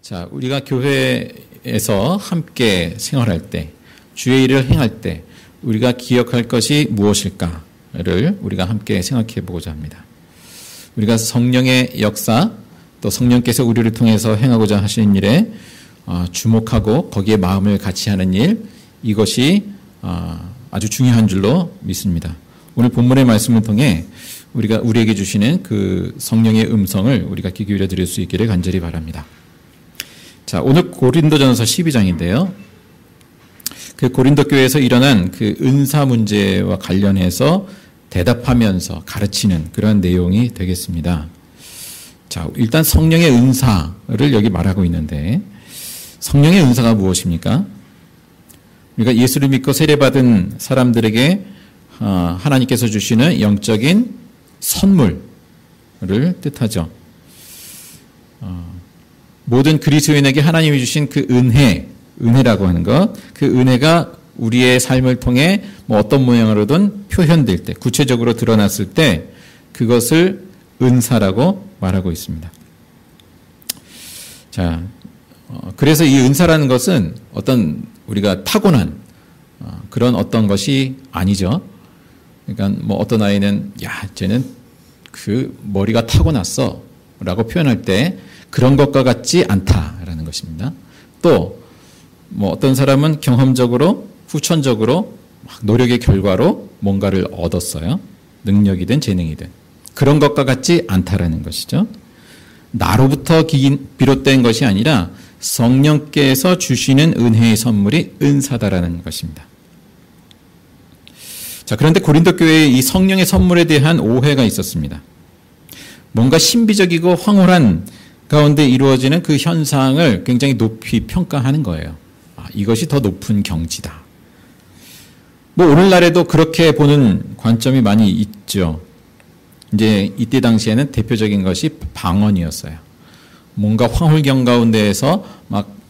자, 우리가 교회에서 함께 생활할 때, 주의 일을 행할 때 우리가 기억할 것이 무엇일까를 우리가 함께 생각해 보고자 합니다. 우리가 성령의 역사, 또 성령께서 우리를 통해서 행하고자 하시는 일에 주목하고 거기에 마음을 같이 하는 일, 이것이 아주 중요한 줄로 믿습니다. 오늘 본문의 말씀을 통해 우리에게 주시는 그 성령의 음성을 우리가 귀 기울여 드릴 수 있기를 간절히 바랍니다. 자, 오늘 고린도전서 12장인데요. 그 고린도 교회에서 일어난 그 은사 문제와 관련해서 대답하면서 가르치는 그런 내용이 되겠습니다. 자, 일단 성령의 은사를 여기 말하고 있는데, 성령의 은사가 무엇입니까? 우리가 예수를 믿고 세례받은 사람들에게 하나님께서 주시는 영적인 선물을 뜻하죠. 모든 그리스도인에게 하나님이 주신 그 은혜라고 하는 것, 그 은혜가 우리의 삶을 통해 어떤 모양으로든 표현될 때, 구체적으로 드러났을 때 그것을 은사라고 말하고 있습니다. 자, 그래서 이 은사라는 것은 어떤 우리가 타고난 그런 어떤 것이 아니죠. 그러니까 어떤 아이는 쟤는 그 머리가 타고났어 라고 표현할 때 그런 것과 같지 않다라는 것입니다. 또 어떤 사람은 경험적으로 후천적으로 노력의 결과로 뭔가를 얻었어요. 능력이든 재능이든. 그런 것과 같지 않다라는 것이죠. 나로부터 비롯된 것이 아니라 성령께서 주시는 은혜의 선물이 은사다라는 것입니다. 자, 그런데 고린도 교회에 이 성령의 선물에 대한 오해가 있었습니다. 뭔가 신비적이고 황홀한 가운데 이루어지는 그 현상을 굉장히 높이 평가하는 거예요. 이것이 더 높은 경지다. 오늘날에도 그렇게 보는 관점이 많이 있죠. 이제 이때 당시에는 대표적인 것이 방언이었어요. 뭔가 황홀경 가운데에서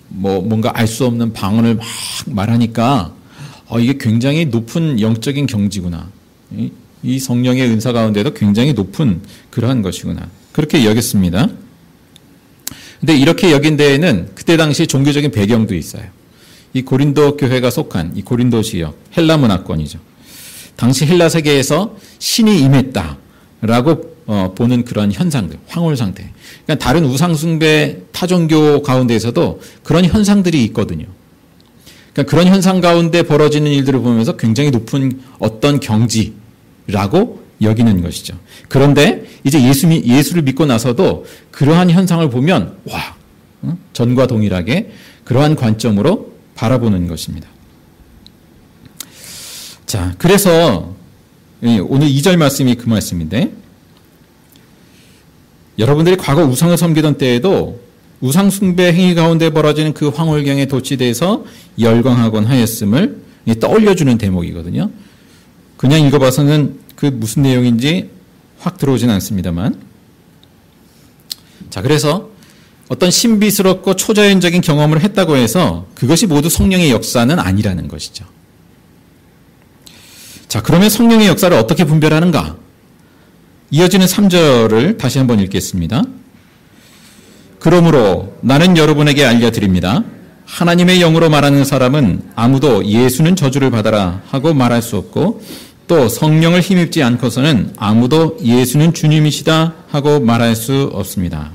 뭔가 알 수 없는 방언을 막 말하니까 이게 굉장히 높은 영적인 경지구나. 이 성령의 은사 가운데도 굉장히 높은 그러한 것이구나. 그렇게 여겼습니다. 근데 이렇게 여긴 데에는 그때 당시 종교적인 배경도 있어요. 이 고린도 교회가 속한 이 고린도 지역, 헬라 문화권이죠. 당시 헬라 세계에서 신이 임했다라고 보는 그런 현상들, 황홀 상태. 그러니까 다른 우상숭배 타종교 가운데에서도 그런 현상들이 있거든요. 그러니까 그런 현상 가운데 벌어지는 일들을 보면서 굉장히 높은 어떤 경지라고 여기는 것이죠. 그런데 이제 예수를 믿고 나서도 그러한 현상을 보면 전과 동일하게 그러한 관점으로 바라보는 것입니다. 자, 그래서 오늘 2절 말씀이 그 말씀인데, 여러분들이 과거 우상을 섬기던 때에도 우상 숭배 행위 가운데 벌어지는 그 황홀경에 도취돼서 열광하곤 하였음을 떠올려주는 대목이거든요. 그냥 읽어봐서는 그 무슨 내용인지 확 들어오진 않습니다만. 자, 그래서 어떤 신비스럽고 초자연적인 경험을 했다고 해서 그것이 모두 성령의 역사는 아니라는 것이죠. 자, 그러면 성령의 역사를 어떻게 분별하는가? 이어지는 3절을 다시 한번 읽겠습니다. 그러므로 나는 여러분에게 알려드립니다. 하나님의 영으로 말하는 사람은 아무도 예수는 저주를 받아라 하고 말할 수 없고, 또 성령을 힘입지 않고서는 아무도 예수는 주님이시다 하고 말할 수 없습니다.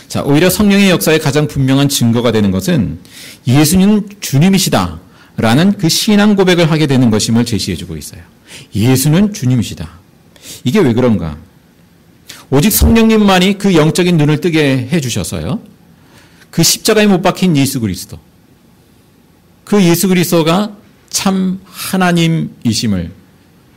자, 오히려 성령의 역사의 가장 분명한 증거가 되는 것은 예수는 주님이시다 라는 그 신앙 고백을 하게 되는 것임을 제시해주고 있어요. 예수는 주님이시다. 이게 왜 그런가? 오직 성령님만이 그 영적인 눈을 뜨게 해주셔서요. 그 십자가에 못 박힌 예수 그리스도, 그 예수 그리스도가 참 하나님이심을,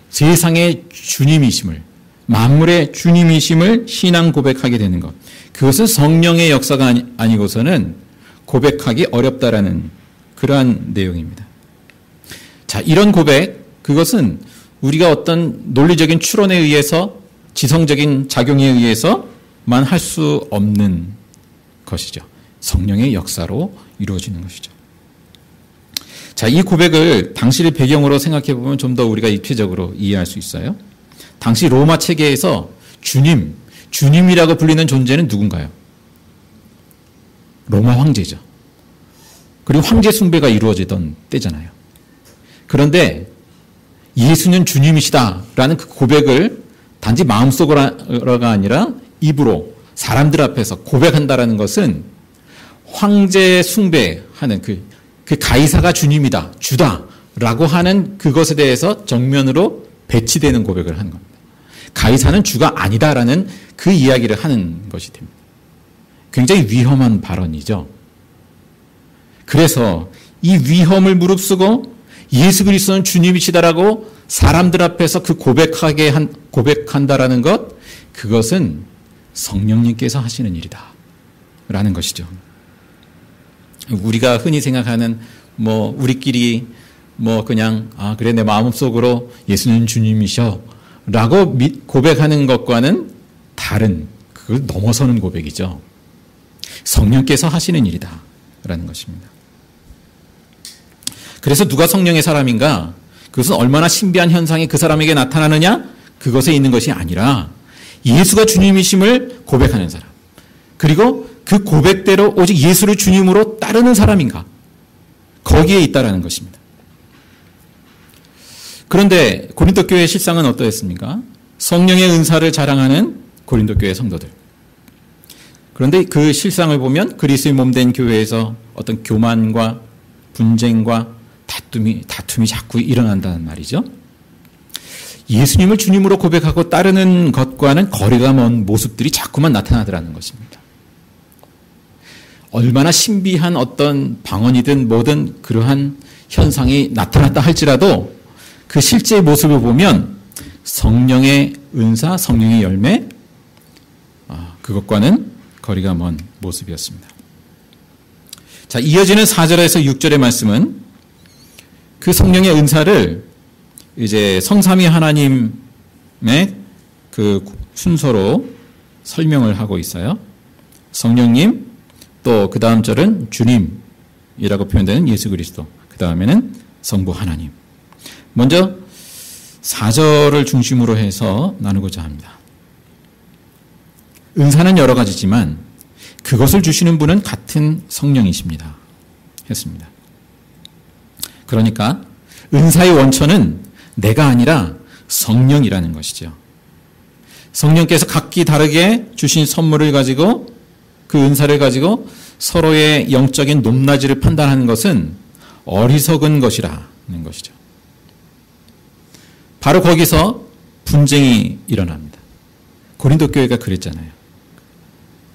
세상의 주님이심을, 만물의 주님이심을 신앙 고백하게 되는 것. 그것은 성령의 역사가 아니고서는 고백하기 어렵다라는 그러한 내용입니다. 자, 이런 고백, 그것은 우리가 어떤 논리적인 추론에 의해서, 지성적인 작용에 의해서만 할 수 없는 것이죠. 성령의 역사로 이루어지는 것이죠. 자, 이 고백을 당시의 배경으로 생각해 보면 좀 더 우리가 입체적으로 이해할 수 있어요. 당시 로마 체계에서 주님이라고 불리는 존재는 누군가요? 로마 황제죠. 그리고 황제 숭배가 이루어지던 때잖아요. 그런데 예수는 주님이시다라는 그 고백을 단지 마음속으로가 아니라 입으로 사람들 앞에서 고백한다라는 것은 황제 숭배하는 그 가이사가 주님이다, 주다라고 하는 그것에 대해서 정면으로 배치되는 고백을 하는 겁니다. 가이사는 주가 아니다라는 그 이야기를 하는 것이 됩니다. 굉장히 위험한 발언이죠. 그래서 이 위험을 무릅쓰고 예수 그리스도는 주님이시다라고 사람들 앞에서 그 고백한다라는 것, 그것은 성령님께서 하시는 일이다 라는 것이죠. 우리가 흔히 생각하는 우리끼리 그냥 그래 내 마음속으로 예수는 주님이셔 라고 고백하는 것과는 다른, 그걸 넘어서는 고백이죠. 성령께서 하시는 일이다 라는 것입니다. 그래서 누가 성령의 사람인가? 그것은 얼마나 신비한 현상이 그 사람에게 나타나느냐? 그것에 있는 것이 아니라 예수가 주님이심을 고백하는 사람, 그리고 그 고백대로 오직 예수를 주님으로 따르는 사람인가? 거기에 있다라는 것입니다. 그런데 고린도 교회의 실상은 어떠했습니까? 성령의 은사를 자랑하는 고린도 교회 성도들. 그런데 그 실상을 보면 그리스도의 몸된 교회에서 어떤 교만과 분쟁과 다툼이 자꾸 일어난다는 말이죠. 예수님을 주님으로 고백하고 따르는 것과는 거리가 먼 모습들이 자꾸만 나타나더라는 것입니다. 얼마나 신비한 어떤 방언이든 뭐든 그러한 현상이 나타났다 할지라도 그 실제의 모습을 보면 성령의 은사, 성령의 열매, 그것과는 거리가 먼 모습이었습니다. 자, 이어지는 4절에서 6절의 말씀은 그 성령의 은사를 이제 성삼위 하나님의 그 순서로 설명을 하고 있어요. 성령님, 또 그 다음 절은 주님이라고 표현되는 예수 그리스도, 그 다음에는 성부 하나님. 먼저 4절을 중심으로 해서 나누고자 합니다. 은사는 여러 가지지만 그것을 주시는 분은 같은 성령이십니다 했습니다. 그러니까 은사의 원천은 내가 아니라 성령이라는 것이죠. 성령께서 각기 다르게 주신 선물을 가지고, 그 은사를 가지고 서로의 영적인 높낮이를 판단하는 것은 어리석은 것이라는 것이죠. 바로 거기서 분쟁이 일어납니다. 고린도 교회가 그랬잖아요.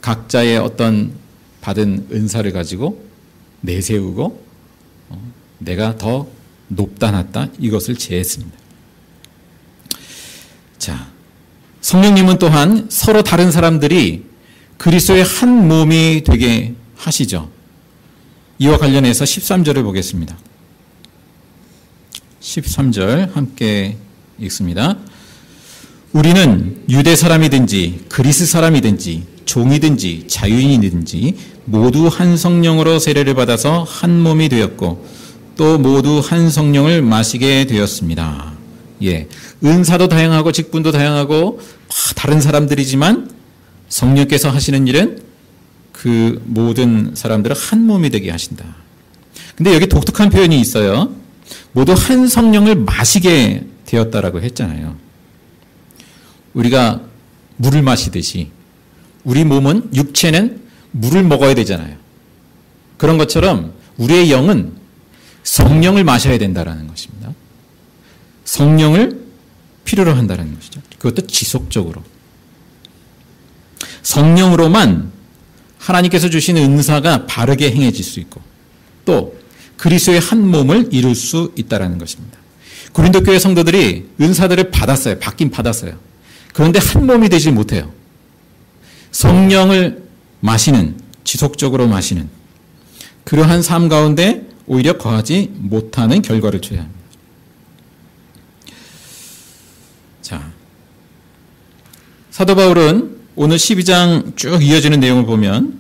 각자의 어떤 받은 은사를 가지고 내세우고 내가 더 높다 낮다 이것을 제했습니다. 자, 성령님은 또한 서로 다른 사람들이 그리스도의 한 몸이 되게 하시죠. 이와 관련해서 13절을 보겠습니다. 13절 함께 읽습니다. 우리는 유대 사람이든지 그리스 사람이든지 종이든지 자유인이든지 모두 한 성령으로 세례를 받아서 한 몸이 되었고 또 모두 한 성령을 마시게 되었습니다. 예, 은사도 다양하고 직분도 다양하고 다른 사람들이지만 성령께서 하시는 일은 그 모든 사람들을 한 몸이 되게 하신다. 근데 여기 독특한 표현이 있어요. 모두 한 성령을 마시게 되었다라고 했잖아요. 우리가 물을 마시듯이 우리 몸은, 육체는 물을 먹어야 되잖아요. 그런 것처럼 우리의 영은 성령을 마셔야 된다라는 것입니다. 성령을 필요로 한다는 것이죠. 그것도 지속적으로. 성령으로만 하나님께서 주신 은사가 바르게 행해질 수 있고 또 그리스도의 한 몸을 이룰 수 있다는 것입니다. 고린도 교회 성도들이 은사들을 받았어요. 받긴 받았어요. 그런데 한 몸이 되지 못해요. 성령을 마시는, 지속적으로 마시는 그러한 삶 가운데 오히려 거하지 못하는 결과를 줘야 합니다. 자, 사도 바울은 오늘 12장 쭉 이어지는 내용을 보면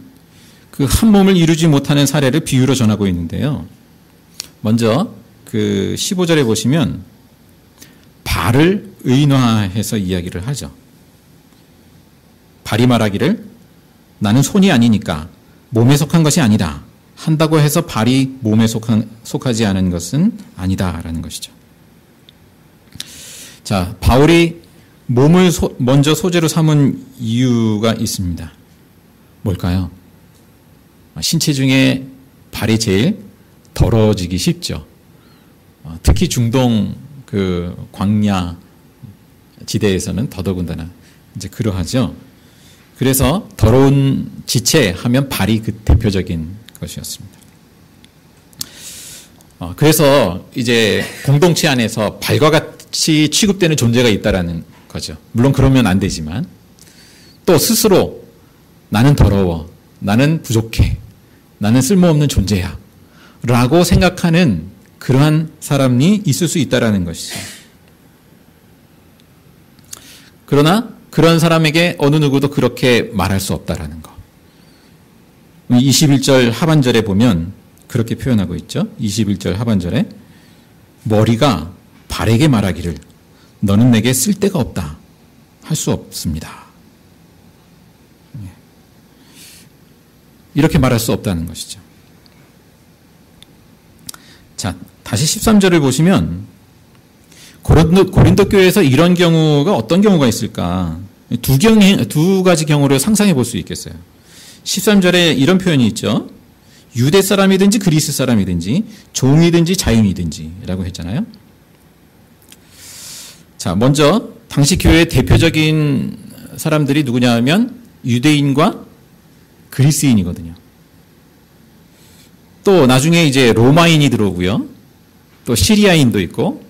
그 한 몸을 이루지 못하는 사례를 비유로 전하고 있는데요. 먼저 그 15절에 보시면 발을 의인화해서 이야기를 하죠. 발이 말하기를 나는 손이 아니니까 몸에 속한 것이 아니다. 한다고 해서 발이 몸에 속하지 않은 것은 아니다라는 것이죠. 자, 바울이 몸을 먼저 소재로 삼은 이유가 있습니다. 뭘까요? 신체 중에 발이 제일 더러워지기 쉽죠. 특히 중동 그 광야 지대에서는 더더군다나 이제 그러하죠. 그래서 더러운 지체 하면 발이 그 대표적인 것이었습니다. 그래서 이제 공동체 안에서 발과 같이 취급되는 존재가 있다라는 거죠. 물론 그러면 안 되지만 또 스스로 나는 더러워, 나는 부족해, 나는 쓸모없는 존재야 라고 생각하는 그러한 사람이 있을 수 있다라는 것이죠. 그러나 그런 사람에게 어느 누구도 그렇게 말할 수 없다라는 거. 21절 하반절에 보면 그렇게 표현하고 있죠. 21절 하반절에 머리가 발에게 말하기를 너는 내게 쓸데가 없다 할 수 없습니다. 이렇게 말할 수 없다는 것이죠. 자, 다시 13절을 보시면 고린도 교회에서 이런 경우가 어떤 경우가 있을까? 두 가지 경우를 상상해 볼 수 있겠어요. 13절에 이런 표현이 있죠. 유대 사람이든지 그리스 사람이든지 종이든지 자유인이든지 라고 했잖아요. 자, 먼저 당시 교회의 대표적인 사람들이 누구냐 하면 유대인과 그리스인이거든요. 또 나중에 이제 로마인이 들어오고요. 또 시리아인도 있고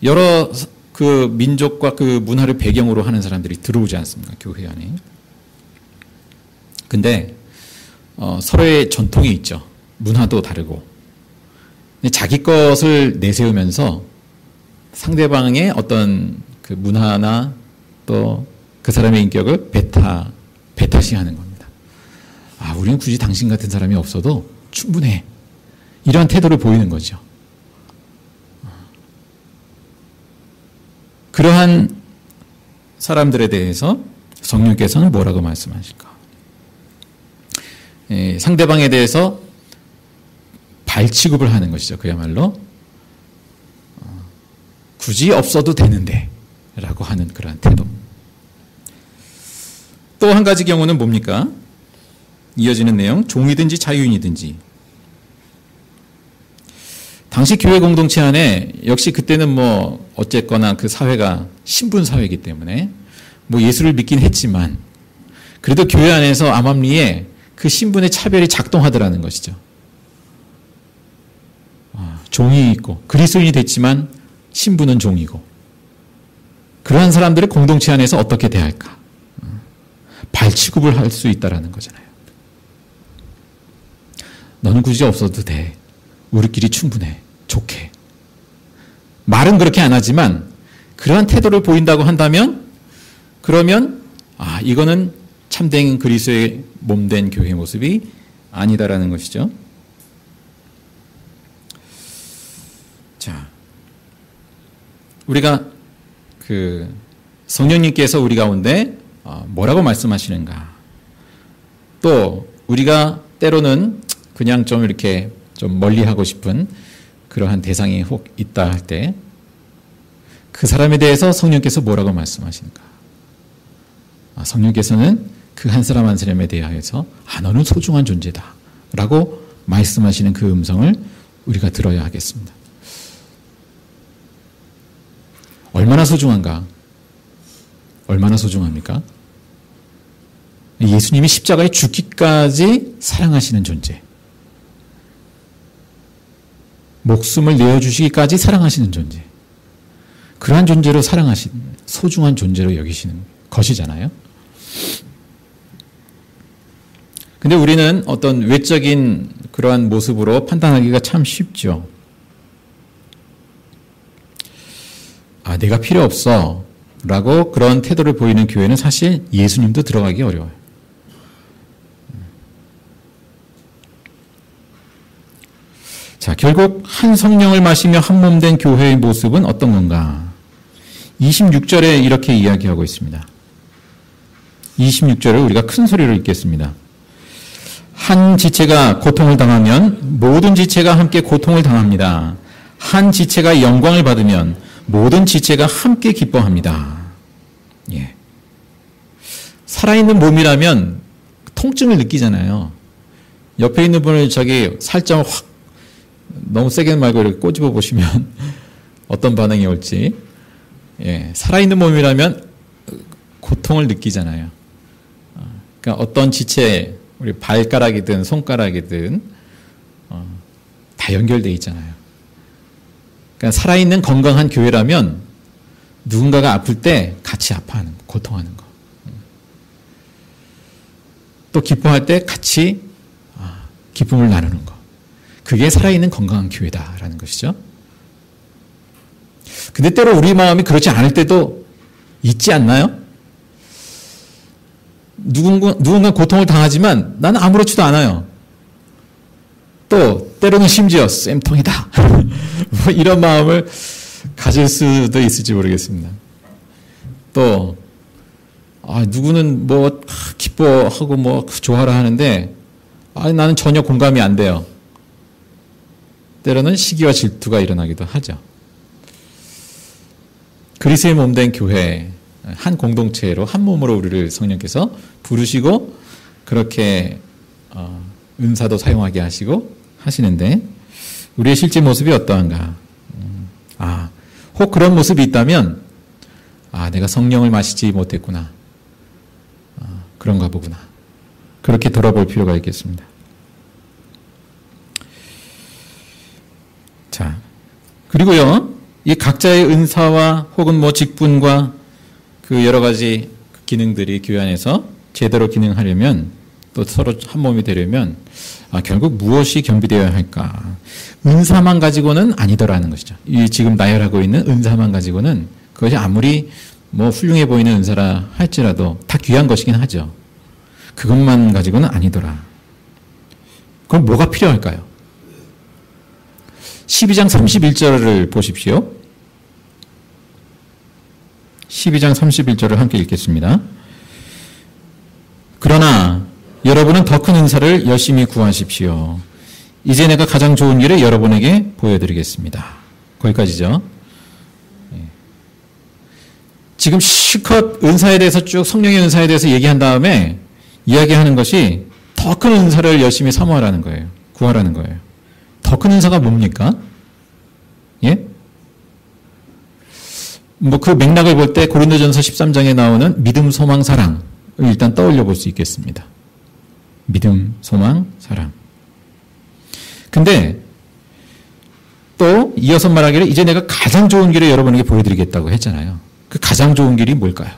여러 그 민족과 그 문화를 배경으로 하는 사람들이 들어오지 않습니까? 교회 안에. 근데 서로의 전통이 있죠. 문화도 다르고. 자기 것을 내세우면서 상대방의 어떤 그 문화나 또 그 사람의 인격을 배타시하는 겁니다. 아, 우리는 굳이 당신 같은 사람이 없어도 충분해. 이런 태도를 보이는 거죠. 그러한 사람들에 대해서 성령께서는 뭐라고 말씀하실까? 상대방에 대해서 발취급을 하는 것이죠. 그야말로 굳이 없어도 되는데 라고 하는 그러한 태도. 또 한 가지 경우는 뭡니까? 이어지는 내용, 종이든지 자유인이든지. 당시 교회 공동체 안에 역시 그때는 뭐 어쨌거나 그 사회가 신분 사회이기 때문에 뭐 예수를 믿긴 했지만 그래도 교회 안에서 암암리에 그 신분의 차별이 작동하더라는 것이죠. 종이 있고 그리스도인이 됐지만 신분은 종이고 그러한 사람들의 공동체 안에서 어떻게 대할까? 발취급을 할 수 있다라는 거잖아요. 너는 굳이 없어도 돼. 우리끼리 충분해. 좋게. 말은 그렇게 안 하지만 그러한 태도를 보인다고 한다면 그러면 이거는 참된 그리스도의 몸된 교회의 모습이 아니다라는 것이죠. 자, 우리가 그 성령님께서 우리 가운데 뭐라고 말씀하시는가? 또 우리가 때로는 그냥 좀 이렇게 좀 멀리하고 싶은 그러한 대상이 혹 있다 할 때 그 사람에 대해서 성령께서 뭐라고 말씀하시는가? 성령께서는 그 한 사람 한 사람에 대하여서 너는 소중한 존재다 라고 말씀하시는 그 음성을 우리가 들어야 하겠습니다. 얼마나 소중한가? 얼마나 소중합니까? 예수님이 십자가에 죽기까지 사랑하시는 존재. 목숨을 내어주시기까지 사랑하시는 존재. 그러한 존재로 사랑하시는 소중한 존재로 여기시는 것이잖아요. 근데 우리는 어떤 외적인 그러한 모습으로 판단하기가 참 쉽죠. 내가 필요 없어 라고 그런 태도를 보이는 교회는 사실 예수님도 들어가기 어려워요. 자, 결국 한 성령을 마시며 한 몸 된 교회의 모습은 어떤 건가? 26절에 이렇게 이야기하고 있습니다. 26절을 우리가 큰 소리로 읽겠습니다. 한 지체가 고통을 당하면 모든 지체가 함께 고통을 당합니다. 한 지체가 영광을 받으면 모든 지체가 함께 기뻐합니다. 예. 살아있는 몸이라면 통증을 느끼잖아요. 옆에 있는 분을 살짝 확 너무 세게 말고 이렇게 꼬집어 보시면 어떤 반응이 올지. 예. 살아있는 몸이라면 고통을 느끼잖아요. 그러니까 어떤 지체, 우리 발가락이든 손가락이든 다 연결되어 있잖아요. 그러니까 살아있는 건강한 교회라면 누군가가 아플 때 같이 아파하는 거, 고통하는 거. 또 기뻐할 때 같이 기쁨을 나누는 거. 그게 살아있는 건강한 교회다라는 것이죠. 근데 때로 우리 마음이 그렇지 않을 때도 있지 않나요? 누군가 고통을 당하지만 나는 아무렇지도 않아요. 또 때로는 심지어 쌤통이다. 뭐 이런 마음을 가질 수도 있을지 모르겠습니다. 또 누구는 뭐 기뻐하고 뭐 좋아라 하는데 나는 전혀 공감이 안 돼요. 때로는 시기와 질투가 일어나기도 하죠. 그리스도의 몸된 교회, 한 공동체로 한 몸으로 우리를 성령께서 부르시고 그렇게 은사도 사용하게 하시고 하시는데 우리의 실제 모습이 어떠한가? 혹 그런 모습이 있다면 내가 성령을 마시지 못했구나. 그런가 보구나. 그렇게 돌아볼 필요가 있겠습니다. 자, 그리고요, 이 각자의 은사와 혹은 뭐 직분과 그 여러 가지 기능들이 교회 안에서 제대로 기능하려면 또 서로 한 몸이 되려면 결국 무엇이 겸비되어야 할까? 은사만 가지고는 아니더라는 것이죠. 이 지금 나열하고 있는 은사만 가지고는 그것이 아무리 뭐 훌륭해 보이는 은사라 할지라도 다 귀한 것이긴 하죠. 그것만 가지고는 아니더라. 그럼 뭐가 필요할까요? 12장 31절을 보십시오. 12장 31절을 함께 읽겠습니다. 그러나 여러분은 더 큰 은사를 열심히 구하십시오. 이제 내가 가장 좋은 길을 여러분에게 보여드리겠습니다. 거기까지죠. 지금 실컷 은사에 대해서 쭉 성령의 은사에 대해서 얘기한 다음에 이야기하는 것이 더 큰 은사를 열심히 사모하라는 거예요. 구하라는 거예요. 더 큰 은사가 뭡니까? 예? 뭐 그 맥락을 볼 때 고린도전서 13장에 나오는 믿음, 소망, 사랑을 일단 떠올려 볼 수 있겠습니다. 믿음, 소망, 사랑. 근데 또 이어서 말하기를 이제 내가 가장 좋은 길을 여러분에게 보여드리겠다고 했잖아요. 그 가장 좋은 길이 뭘까요?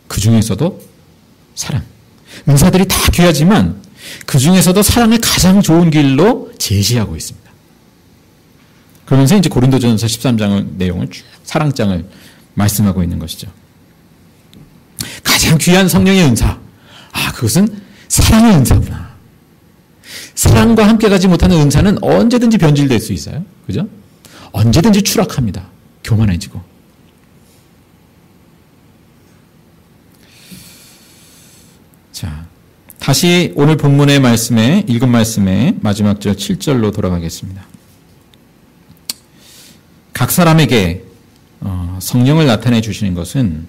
그 중에서도 사랑. 은사들이 다 귀하지만 그 중에서도 사랑을 가장 좋은 길로 제시하고 있습니다. 그러면서 이제 고린도전서 13장 내용을 쭉 사랑장을 말씀하고 있는 것이죠. 가장 귀한 성령의 은사. 그것은 사랑의 은사구나. 사랑과 함께 가지 못하는 은사는 언제든지 변질될 수 있어요. 그죠? 언제든지 추락합니다. 교만해지고. 자, 다시 오늘 본문의 말씀에, 읽은 말씀에 마지막 절 7절로 돌아가겠습니다. 각 사람에게 성령을 나타내 주시는 것은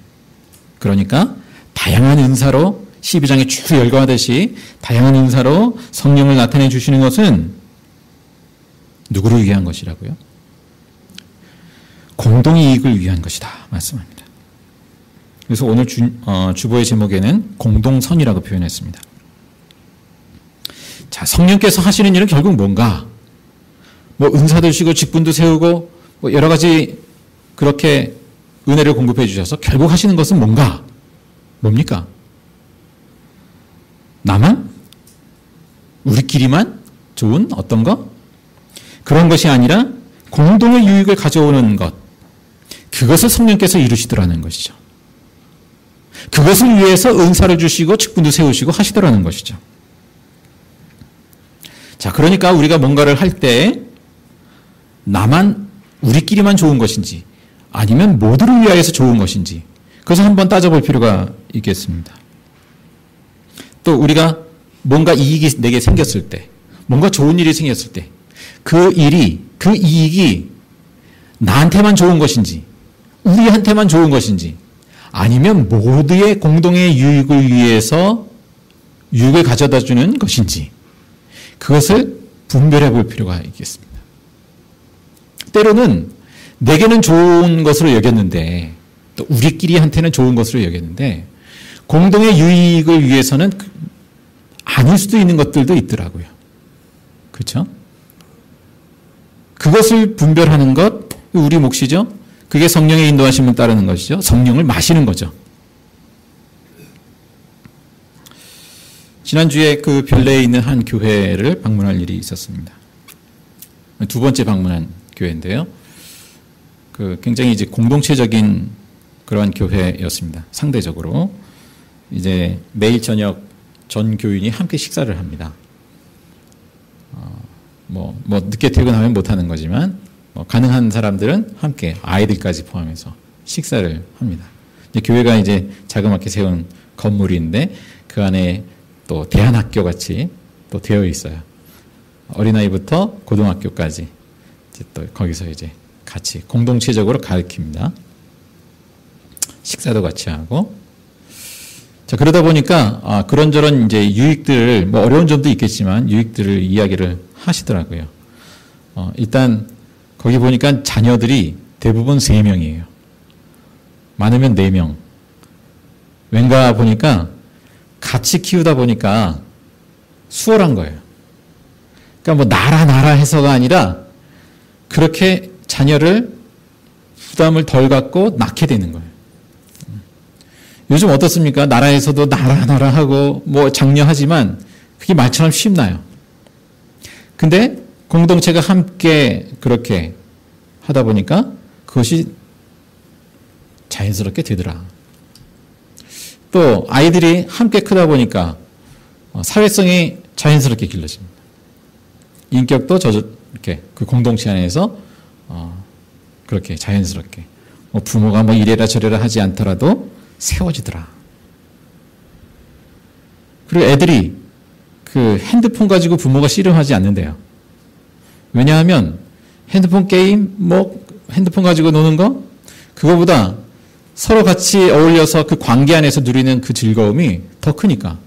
그러니까 다양한 은사로 12장에 쭉 열거하듯이 다양한 은사로 성령을 나타내 주시는 것은 누구를 위한 것이라고요? 공동이익을 위한 것이다 말씀합니다. 그래서 오늘 주보의 제목에는 공동선이라고 표현했습니다. 자, 성령께서 하시는 일은 결국 뭔가? 뭐 은사도 주시고 직분도 세우고 뭐 여러 가지 그렇게 은혜를 공급해 주셔서 결국 하시는 것은 뭔가? 뭡니까? 나만? 우리끼리만? 좋은 어떤 것? 그런 것이 아니라 공동의 유익을 가져오는 것. 그것을 성령께서 이루시더라는 것이죠. 그것을 위해서 은사를 주시고 직분도 세우시고 하시더라는 것이죠. 자, 그러니까 우리가 뭔가를 할 때 나만, 우리끼리만 좋은 것인지 아니면 모두를 위하여서 좋은 것인지 그것을 한번 따져볼 필요가 있겠습니다. 또 우리가 뭔가 이익이 내게 생겼을 때, 뭔가 좋은 일이 생겼을 때, 그 이익이 나한테만 좋은 것인지, 우리한테만 좋은 것인지, 아니면 모두의 공동의 유익을 위해서 유익을 가져다 주는 것인지, 그것을 분별해 볼 필요가 있겠습니다. 때로는 내게는 좋은 것으로 여겼는데, 또 우리끼리한테는 좋은 것으로 여겼는데, 공동의 유익을 위해서는 아닐 수도 있는 것들도 있더라고요. 그렇죠? 그것을 분별하는 것, 우리 몫이죠. 그게 성령의 인도하심을 따르는 것이죠. 성령을 마시는 거죠. 지난주에 그 별내에 있는 한 교회를 방문할 일이 있었습니다. 두 번째 방문한 교회인데요. 굉장히 이제 공동체적인 그러한 교회였습니다. 상대적으로. 이제 매일 저녁 전 교인이 함께 식사를 합니다. 늦게 퇴근하면 못하는 거지만, 가능한 사람들은 함께 아이들까지 포함해서 식사를 합니다. 이제 교회가 이제 자그맣게 세운 건물인데, 그 안에 또 대안학교 같이 또 되어 있어요. 어린아이부터 고등학교까지 이제 또 거기서 이제 같이 공동체적으로 가르칩니다. 식사도 같이 하고. 자, 그러다 보니까 그런저런 이제 유익들을, 어려운 점도 있겠지만 유익들을 이야기를 하시더라고요. 일단 거기 보니까 자녀들이 대부분 3명이에요. 많으면 4명. 왠가 보니까 같이 키우다 보니까 수월한 거예요. 그러니까 나라 해서가 아니라 그렇게 자녀를 부담을 덜 갖고 낳게 되는 거예요. 요즘 어떻습니까? 나라에서도 나라 하고 장려하지만 그게 말처럼 쉽나요? 근데 공동체가 함께 그렇게 하다 보니까 그것이 자연스럽게 되더라. 또 아이들이 함께 크다 보니까 사회성이 자연스럽게 길러집니다. 인격도 이렇게 그 공동체 안에서 그렇게 자연스럽게 부모가 이래라 저래라 하지 않더라도 세워지더라. 그리고 애들이 그 핸드폰 가지고 부모가 씨름하지 않는데요. 왜냐하면 핸드폰 게임, 핸드폰 가지고 노는 거, 그거보다 서로 같이 어울려서 그 관계 안에서 누리는 그 즐거움이 더 크니까.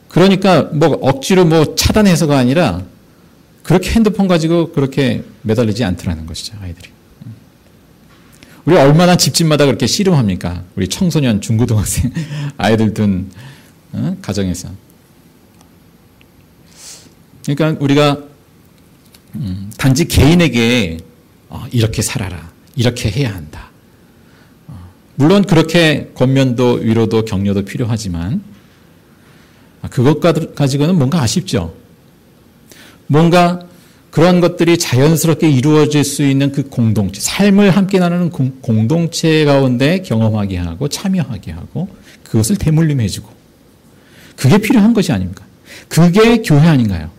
그러니까 억지로 차단해서가 아니라 그렇게 핸드폰 가지고 그렇게 매달리지 않더라는 것이죠, 아이들이. 우리가 얼마나 집집마다 그렇게 씨름합니까? 우리 청소년, 중고등학생 아이들 둔 가정에서. 그러니까 우리가 단지 개인에게 이렇게 살아라, 이렇게 해야 한다. 물론 그렇게 권면도 위로도 격려도 필요하지만 그것 가지고는 뭔가 아쉽죠. 뭔가 그런 것들이 자연스럽게 이루어질 수 있는 그 공동체, 삶을 함께 나누는 공동체 가운데 경험하게 하고 참여하게 하고 그것을 대물림해 주고, 그게 필요한 것이 아닙니까? 그게 교회 아닌가요?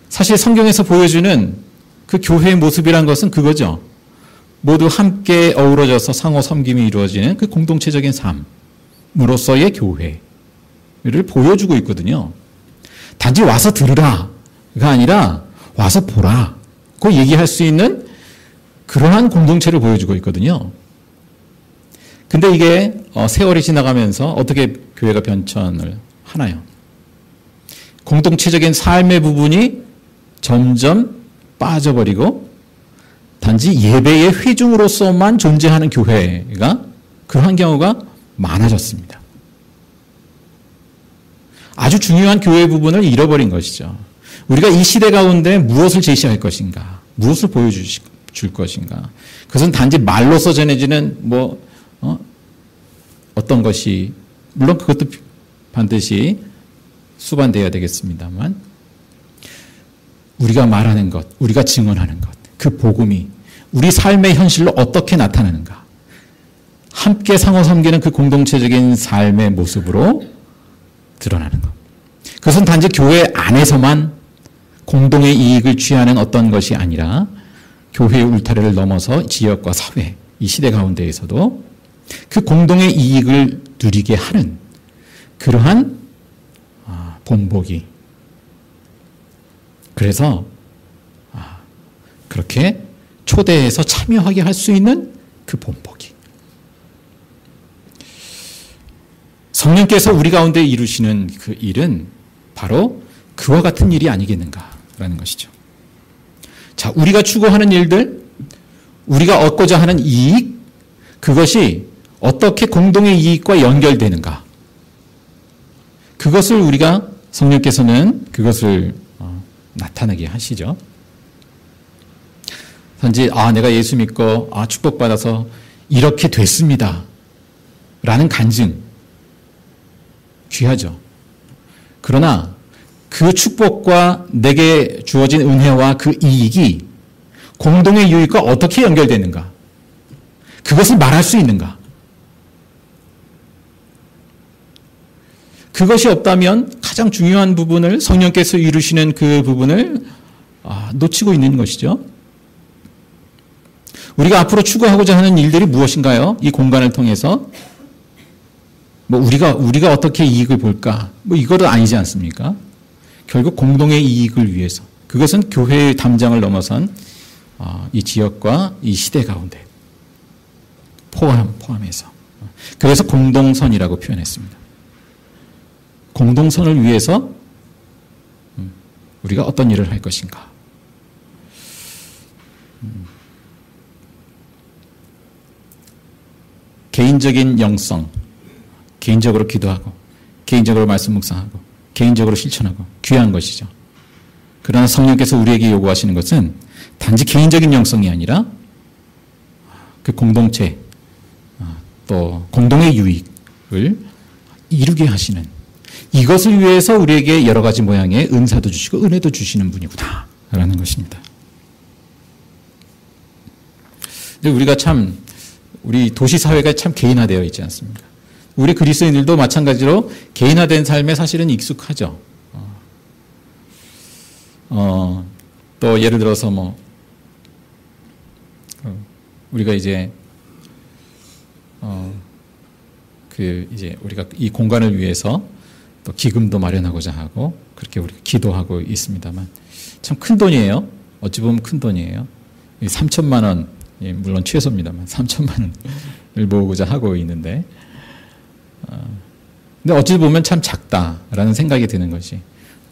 사실 성경에서 보여주는 그 교회의 모습이란 것은 그거죠. 모두 함께 어우러져서 상호 섬김이 이루어지는 그 공동체적인 삶으로서의 교회를 보여주고 있거든요. 단지 와서 들으라가 아니라 와서 보라고 얘기할 수 있는 그러한 공동체를 보여주고 있거든요. 근데 이게 세월이 지나가면서 어떻게 교회가 변천을 하나요? 공동체적인 삶의 부분이 점점 빠져버리고 단지 예배의 회중으로서만 존재하는 교회가 그러한 경우가 많아졌습니다. 아주 중요한 교회 부분을 잃어버린 것이죠. 우리가 이 시대 가운데 무엇을 제시할 것인가, 무엇을 보여줄 것인가. 그것은 단지 말로서 전해지는 어떤 것이, 물론 그것도 반드시 수반되어야 되겠습니다만, 우리가 말하는 것, 우리가 증언하는 것, 그 복음이 우리 삶의 현실로 어떻게 나타나는가. 함께 상호 섬기는 그 공동체적인 삶의 모습으로 드러나는 것. 그것은 단지 교회 안에서만 공동의 이익을 취하는 어떤 것이 아니라 교회의 울타리를 넘어서 지역과 사회, 이 시대 가운데에서도 그 공동의 이익을 누리게 하는 그러한 본보기. 그래서 그렇게 초대해서 참여하게 할 수 있는 그 본보기. 성령께서 우리 가운데 이루시는 그 일은 바로 그와 같은 일이 아니겠는가라는 것이죠. 자, 우리가 추구하는 일들, 우리가 얻고자 하는 이익, 그것이 어떻게 공동의 이익과 연결되는가. 그것을 우리가 성령께서는 그것을 나타나게 하시죠. 단지 내가 예수 믿고 축복받아서 이렇게 됐습니다. 라는 간증 귀하죠. 그러나 그 축복과 내게 주어진 은혜와 그 이익이 공동의 유익과 어떻게 연결되는가? 그것을 말할 수 있는가? 그것이 없다면 가장 중요한 부분을 성령께서 이루시는 그 부분을 놓치고 있는 것이죠. 우리가 앞으로 추구하고자 하는 일들이 무엇인가요? 이 공간을 통해서 우리가 어떻게 이익을 볼까? 이거는 아니지 않습니까? 결국 공동의 이익을 위해서. 그것은 교회의 담장을 넘어선 이 지역과 이 시대 가운데 포함해서. 그래서 공동선이라고 표현했습니다. 공동선을 위해서 우리가 어떤 일을 할 것인가. 개인적인 영성, 개인적으로 기도하고, 개인적으로 말씀 묵상하고, 개인적으로 실천하고 귀한 것이죠. 그러나 성령께서 우리에게 요구하시는 것은 단지 개인적인 영성이 아니라 그 공동체, 또 공동의 유익을 이루게 하시는, 이것을 위해서 우리에게 여러 가지 모양의 은사도 주시고 은혜도 주시는 분이구나 라는 것입니다. 근데 우리 도시 사회가 참 개인화되어 있지 않습니까? 우리 그리스도인들도 마찬가지로 개인화된 삶에 사실은 익숙하죠. 또 예를 들어서 우리가 이제 우리가 이 공간을 위해서 또 기금도 마련하고자 하고 그렇게 우리가 기도하고 있습니다만 참 큰 돈이에요. 어찌 보면 큰 돈이에요. 3천만 원, 물론 최소입니다만 3천만 원을 모으고자 하고 있는데, 근데 어찌 보면 참 작다라는 생각이 드는 것이,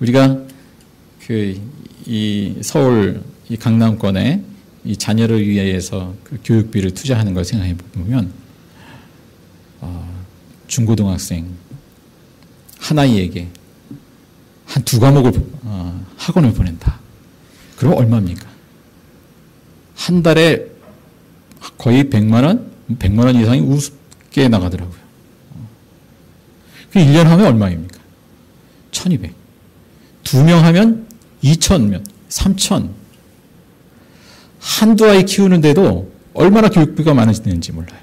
우리가 이 서울 이 강남권에 이 자녀를 위해서 그 교육비를 투자하는 걸 생각해 보면 중고등학생 한 아이에게 한 2과목을 학원을 보낸다. 그럼 얼마입니까? 한 달에 거의 100만 원? 100만 원 이상이 우습게 나가더라고요. 그 1년 하면 얼마입니까? 1200. 2명 하면 2000명, 3000. 한두 아이 키우는데도 얼마나 교육비가 많아지는지 몰라요.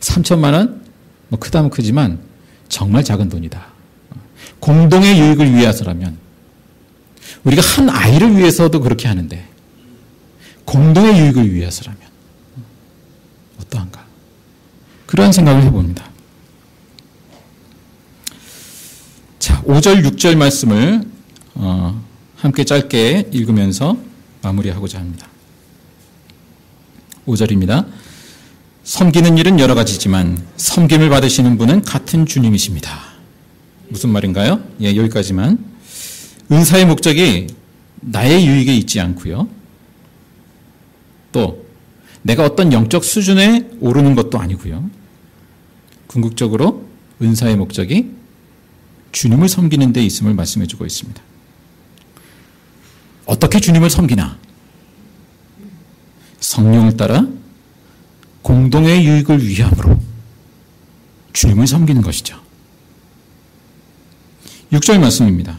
3천만 원? 크다면 크지만 정말 작은 돈이다. 공동의 유익을 위해서라면, 우리가 한 아이를 위해서도 그렇게 하는데 공동의 유익을 위해서라면 어떠한가? 그런 생각을 해봅니다. 자, 5절, 6절 말씀을 함께 짧게 읽으면서 마무리하고자 합니다. 5절입니다. 섬기는 일은 여러 가지지만 섬김을 받으시는 분은 같은 주님이십니다. 무슨 말인가요? 여기까지만. 은사의 목적이 나의 유익에 있지 않고요. 또 내가 어떤 영적 수준에 오르는 것도 아니고요. 궁극적으로 은사의 목적이 주님을 섬기는 데 있음을 말씀해 주고 있습니다. 어떻게 주님을 섬기나? 성령을 따라 공동의 유익을 위함으로 주님을 섬기는 것이죠. 6절 말씀입니다.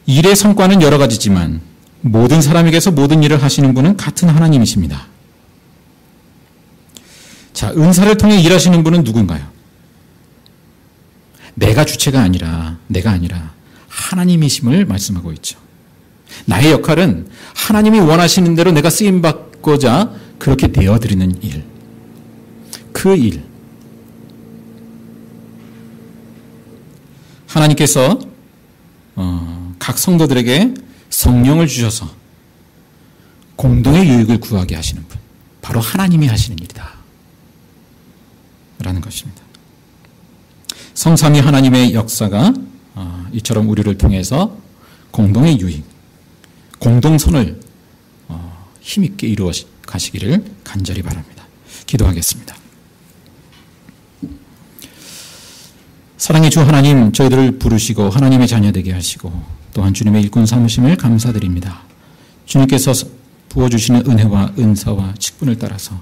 일의 성과는 여러 가지지만 모든 사람에게서 모든 일을 하시는 분은 같은 하나님이십니다. 자, 은사를 통해 일하시는 분은 누군가요? 내가 주체가 아니라, 내가 아니라 하나님이심을 말씀하고 있죠. 나의 역할은 하나님이 원하시는 대로 내가 쓰임받고자 그렇게 되어드리는 일. 그 일. 하나님께서 각 성도들에게 성령을 주셔서 공동의 유익을 구하게 하시는 분, 바로 하나님이 하시는 일이다 라는 것입니다. 성삼위 하나님의 역사가 이처럼 우리를 통해서 공동의 유익, 공동선을 힘있게 이루어 가시기를 간절히 바랍니다. 기도하겠습니다. 사랑의 주 하나님, 저희들을 부르시고 하나님의 자녀 되게 하시고 또한 주님의 일꾼 삼으심을 감사드립니다. 주님께서 부어주시는 은혜와 은사와 직분을 따라서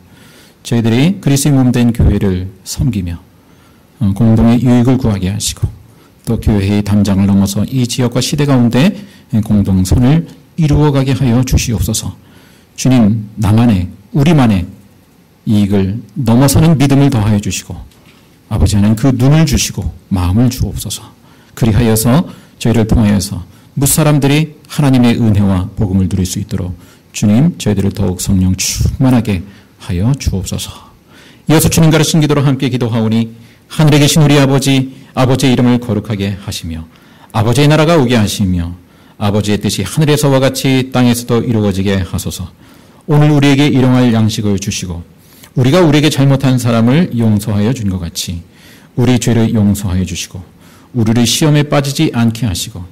저희들이 그리스도의 몸된 교회를 섬기며 공동의 유익을 구하게 하시고 또 교회의 담장을 넘어서 이 지역과 시대 가운데 공동선을 이루어가게 하여 주시옵소서. 주님, 나만의 우리만의 이익을 넘어서는 믿음을 더하여 주시고 아버지 하나님 그 눈을 주시고 마음을 주옵소서. 그리하여서 저희를 통하여서 무사람들이 하나님의 은혜와 복음을 누릴 수 있도록 주님, 저희들을 더욱 성령 충만하게 하여 주옵소서. 이어서 주님 가르친 기도로 함께 기도하오니 하늘에 계신 우리 아버지, 아버지의 이름을 거룩하게 하시며 아버지의 나라가 오게 하시며 아버지의 뜻이 하늘에서와 같이 땅에서도 이루어지게 하소서. 오늘 우리에게 일용할 양식을 주시고 우리가 우리에게 잘못한 사람을 용서하여 준 것 같이 우리 죄를 용서하여 주시고 우리를 시험에 빠지지 않게 하시고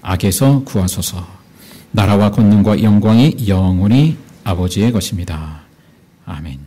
악에서 구하소서. 나라와 권능과 영광이 영원히 아버지의 것입니다. 아멘.